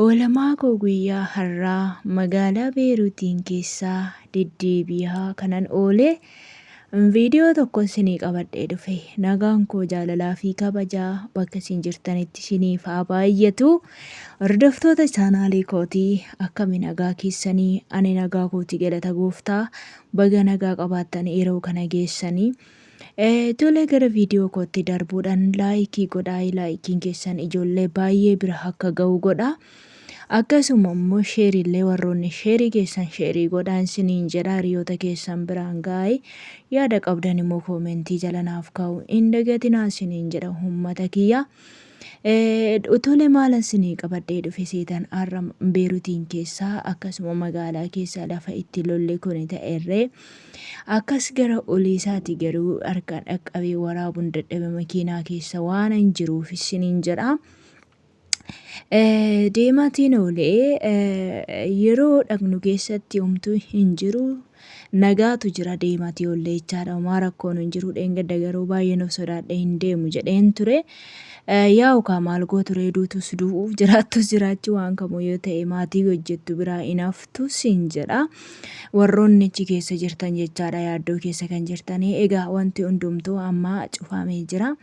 Oolamaa koo guyyaa har'aa magaalaa Beeruutiin keessaa deddeebi'aa kanan oolee viidiyoo tokko isinii qabadhee dhufe. Nagaan koo jaalalaa fi kabajaa bakka isin jirtanitti isiniif haa baay'atu. Hordoftoota chaanaalii kootii akkami nagaa keessanii? Ani nagaa kootii galata gooftaa baga nagaa qabaattan yeroo kana geessanii. Tole gara viidiyoo kootti darbuudhaan laayikii godhaa. Laayikiin keessan ijoollee baay'ee bira akka ga'u godhaa. Akkasuma immoo sheerillee warroonni sheerii keessan sheerii godhaa isiniin jedha. Hiriyoota keessan biraan ga'aa. Yaada qabdan immoo koomentii jala naaf kaa'u hin dagatinaa isiniin jedha uummata kiyya. Tole maal isinii qabadhee dhufe seetan har'a Beeruutiin keessaa akkasuma magaalaa keessaa lafa itti lolli kun ta'erree akkas gara oliisaati garuu harkaan dhaqqabee waraabuun dadhabe makiinaa keessa waan hin jiruuf isiniin jedha. Deemaatiin oolee yeroo dhaqnu keessatti homtuu hin jiru. Nagaatu jira deemaatii oollee jechaadha. Homaa rakkoon hin jiru. Dheengadda garuu baay'een of sodaadhee hin deemu jedheen ture. Yaa'u kaa maal gootu reeduutus du'uuf jiraattus jiraachuu waan kamuu yoo ta'e maatii hojjettu biraa hin haftus hin jedha. Warroonni achi keessa jirtan jechaadha yaaddoo keessa kan jirtanii. Egaa wanti hundumtuu amma cufamee jira.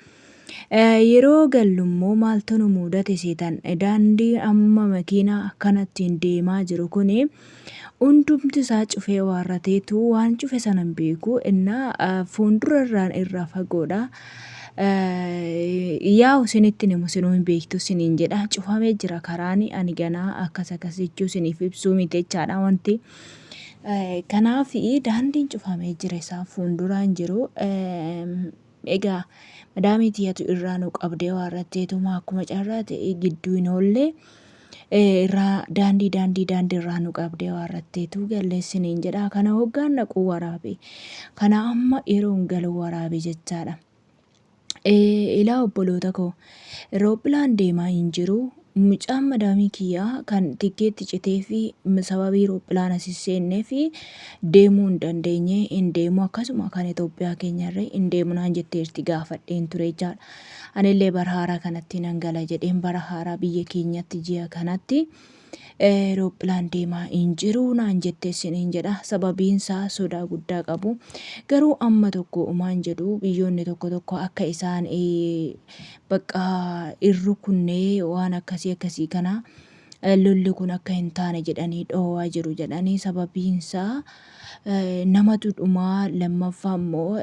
Yeroo gallummoo maaltu nu mudate seetan daandii amma makiinaa akkanattiin deemaa jiru kuni hundumti isaa cufee waarrateetu waan cufe sanan beeku innaa fuuldura irraa fagoodha. Yaa'u isinitti himu isinuu hin beektu isiniin jedha. Cufamee jira karaan ani ganaa akkas jechuu isiniif ibsuu miti jechaadha wanti. Kanaaf daandiin cufamee jira isaa fuulduraan jiru. Egaa madaamii tiyyatu irraa nu qabdee waarratteetuma akkuma carraa ta'e gidduu hin oollee irraa daandii irraa nu qabdee waarratteetu galle isiniin jedha. Kana hoggaan naquu waraabe. Kana amma yeroon galuu waraabe jechaadha. Ilaa obboloota koo roophilaan deemaa hin jiru. Mucaan madaamii kiyyaa kan tikkeetti citee fi sababii roophilaan as seennee fi deemuu hin dandeenye hin deemu akkasuma kan Itoophiyaa keenyarree hin deemu naan jetteerti gaafadheen ture jechaadha. Anillee bara haaraa kanatti nan gala jedheen bara haaraa biyya keenyatti ji'a kanatti roophilaan deemaa hin jiru naan jettee isiniin jedha. Sababiin isaa sodaa guddaa qabu. Garuu amma tokko umaan jedhu biyyoonni tokko akka isaan bakka irru kunnee waan akkasii kana lolli kun akka hin taane jedhanii dhoowwaa jiru jedhanii sababiin isaa namatu dhumaa lammaffaa immoo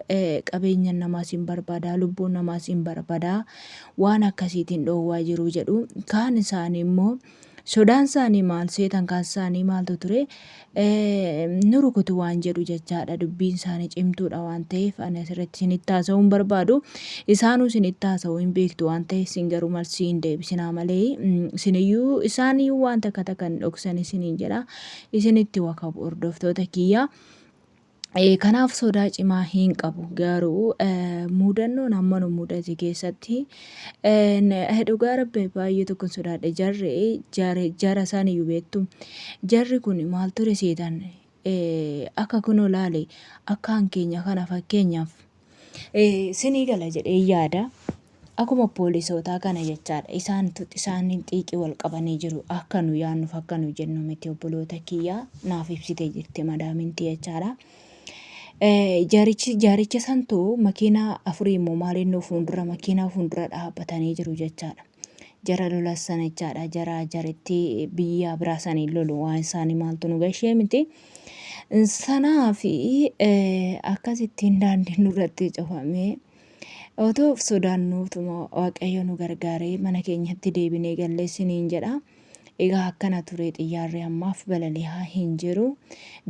qabeenya namaas hin barbaadaa lubbuun namaas hin barbaadaa waan akkasiitiin dhoowwaa jiru jedhu. Kaan isaanii immoo sodaan isaanii maal seetan kaan isaanii maaltu ture nu rukutu waan jedhu jechaadha. Dubbiin isaanii cimtuudha waan ta'eef ani asirratti isinitti haasa'uu hin barbaadu. Isaanuu isinitti haasa'uu hin beektu waan ta'eef isin garuu marsii hin deebisinaa malee isiniyyuu isaaniyyuu waan takka kan dhoksan isiniin jedha. Isinitti wakabu hordoftoota kiyya. Kanaaf sodaa cimaa hin qabu garuu mudannoon amma nu mudate keessatti dhugaa rabbi baay'ee tokko sodaadhe jara isaaniyyuu beektu. Jarri kun maal ture seetan akka kunoo laale akka hankeenya kana fakkeenyaaf sinii gala jedhee yaada. Akkuma poolisootaa kana jechaadha. Isaan xiiqii wal qabanii jiru. Akka nu yaannuuf akka nu jennu miti obboloota kiyyaa naaf ibsitee jirti madaaminti jechaadha. Jaaricha santuu makiinaa afurii immoo maaliin fuuldura makiinaa fuuldura dhaabbatanii jiru jechaadha. Jara lolassan jechaadha. Jaritti biyya biraa sanii lolu waan isaanii maaltu nu gashee miti. Sanaa fi akkasittiin daandiin nurratti cufamee otoo sodaannuutuma Waaqayyo nu gargaaree mana keenyatti deebinee gallee isiniin jedha. Egaa akkana ture xiyyaarri ammaaf balali'aa hin jiru.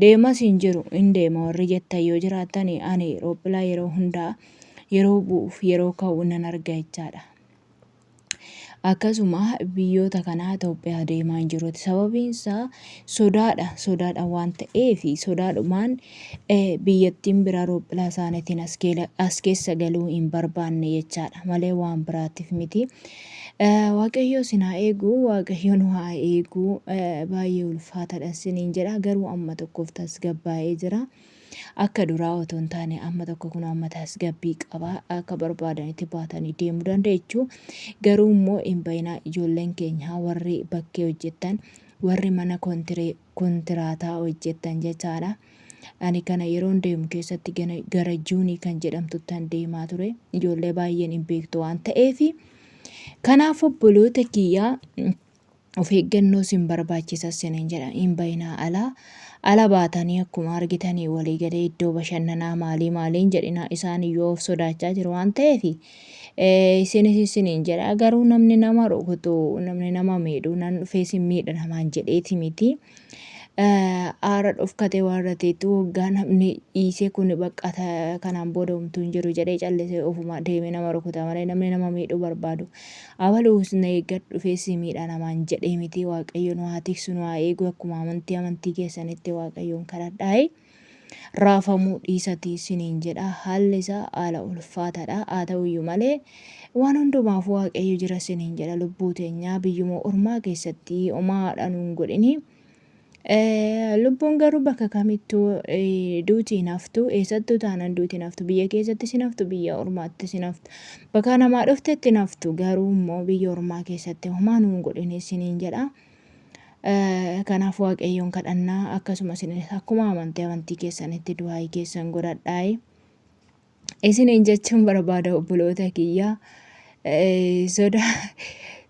Deemas hin jiru hin deema warri jettan yoo jiraattan ani roophilaa yeroo hundaa yeroo bu'uuf yeroo ka'u nan arga jechaadha. Akkasuma biyyoota kanaa Itoophiyaa deemaa hin jiru. Sababiin isaa sodaadha waan ta'eef sodaadhumaan biyyattiin biraa roophilaa isaaniitiin as keessa galuu hin barbaanne jechaadha malee waan biraatiif miti. Waaqayyo isin haa eegu, Waaqayyo nu haa eegu. Baay'ee ulfaataadha isiniin jedha garuu amma tokkoof tasgabbaa'ee jira. akka duraa otoo hin taane amma tokko kun amma tasgabbii qaba akka barbaadanitti baatanii deemuu dandeechuu. Garuu immoo hin bayinaa ijoolleen keenya warri bakkee hojjettan warri mana kontiraataa hojjettan jechaadha. Ani kana yeroon deemu keessatti gara Juunii kan jedhamtuttan deemaa ture. Ijoollee baay'een hin beektu waan ta'eef. Kanaaf obboloota kiyyaa of eeggannoo isin barbaachisa isiniin jedha. Hin bayinaa ala baatanii akkuma argitanii walii galee iddoo bashannanaa maaliin jedhina isaan iyyuu of sodaachaa jiru waan ta'eef isinis isiniin jedha. Garuu namni nama rukutu namni nama miidhu nan dhufee isin miidha namaan jedheeti miti. Aara dhufkate warra teetu waggaa namni dhiisee kun baqqata kanaan booda homtuu hin jiru jedhee callisee ofuma deemee nama rukuta malee namni nama miidhuu barbaadu. Abaluus na eeggadhu dhufee si miidha namaan jedhee miti. Waaqayyo nu haa tiksu nu haa eegu akkuma amantii keessanitti waaqayyoon kadhadhaa. Raafamuu dhiisatii isiniin jedha. Haalli isaa haala ulfaataadha. Haa ta'uyyuu malee waan hundumaaf waaqayyo jira isiniin jedha. Lubbuu teenyaa biyyuma ormaa keessatti homaadhaan hin godhini. Lubbuun garuu bakka kamittuu duutii hin haftu. Eessattuu taanaan duutii hin haftu. Biyya keessatti hin haftu, biyya ormaatti hin haftu. Bakka namaa dhuftetti hin haftu. Garuu immoo biyya ormaa keessatti homaa nu hin godhini isiniin jedha. Kanaaf waaqayyoon kadhannaa akkasumas akkuma amantii keessanitti du'aa keessan godhadhaa. Isiniin jechuun barbaada obboloota kiyyaa.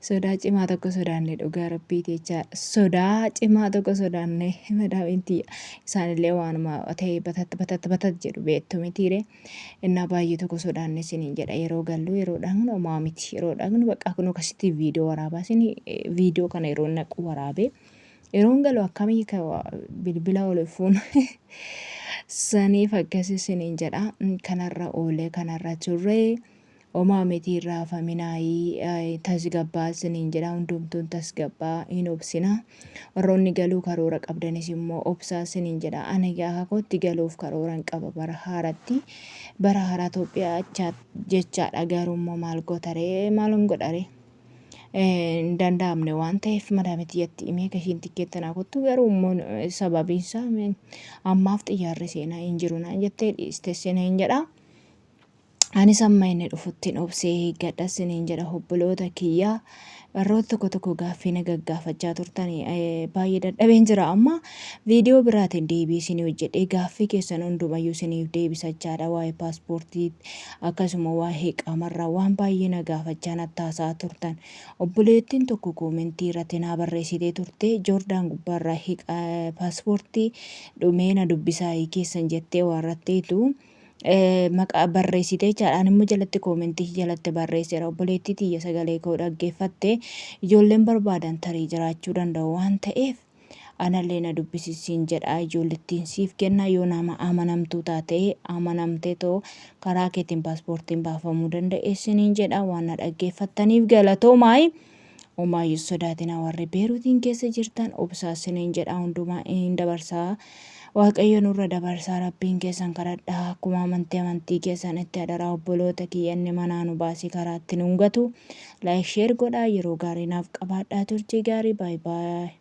Sodaa cimaa tokko sodaanne dhugaa rabbii jecha sodaa cimaa tokko sodaanne madaaminti isaanillee waanuma ta'e batat jedhu beektu mitiire innaa baay'ee tokko sodaanne isiniin jedha. Yeroo gallu yeroo dhaqnu homaa miti. Yeroo dhaqnu bakka kun akkasitti viidiyoo waraabaa isin viidiyoo kana yeroo naqu waraabee yeroon galu akkamii bilbila ol fuun saniif akkasii isiniin jedha. Kanarra oolee kanarra turre. Homaa miti raafaminaayii tasgabbaa isiniin jedha. Hundumtuun tasgabbaa hin obsina. Warroonni galuu karoora qabdanis immoo obsaa isiniin jedha. Ani gaafa kootti galuuf karooran qaba bara haaratti. Bara haaraa Itoophiyaa jechaadha. Garuu immoo maal gootaree maal hin godharee hin danda'amne waan ta'eef madaamitiyyatti himee gashiin tikkeettanaa kottu. Garuu immoo sababiinsaa ammaaf xiyyaarri seenaa hin jiru naan jettee dhiiste isiniin jedha. Anis amma inni dhufuttiin obsee eeggadha isiniin jedha obboloota kiyyaa. Warroota tokko gaaffii na gaggaafachaa turtanii baay'ee dadhabeen jira. Amma viidiyoo biraatiin deebii isinii hojjedhee gaaffii keessan hundumayyuu isiniif deebisachaadha. Waa'ee paaspoortii akkasuma waa'ee qaamarraa waan baay'ee na gaafachaa nattaasaa turtan. Obboleettiin tokko koomentii irratti naa barreessitee turte. Joordaan gubbaarraa paaspoortii dhumee na dubbisaa keessan jettee warratteetu. Maqaa barreessitee jechaadhaan immoo jalatti koomentii jalatti barreesseera. Obboleettii tiyya sagalee koo dhaggeeffatte ijoolleen barbaadan tarii jiraachuu danda'u waan ta'eef anallee na dubbisiisiin jedha. Ijoollettiin siif kenna yoo nama amanamtuu taate amanamtee too karaa keetiin paaspoortiin baafamuu dandeessiniin jedha. Waan na dhaggeeffattaniif galatoomaa. Homaayyuu sodaatina warri Beeruutiin keessa jirtan obsaasiniin jedha. Hundumaa hin dabarsaa. Waaqayyo nurra dabarsaa rabbiin keessan kadhadhaa. Akkuma amantii keessanitti adaraa obboloota kiyya inni manaa nu baasii karaatti nu hungatu. Laayik sheer godhaa. Yeroo gaarii naaf qabaadhaa. Turtii gaarii. Baay baay.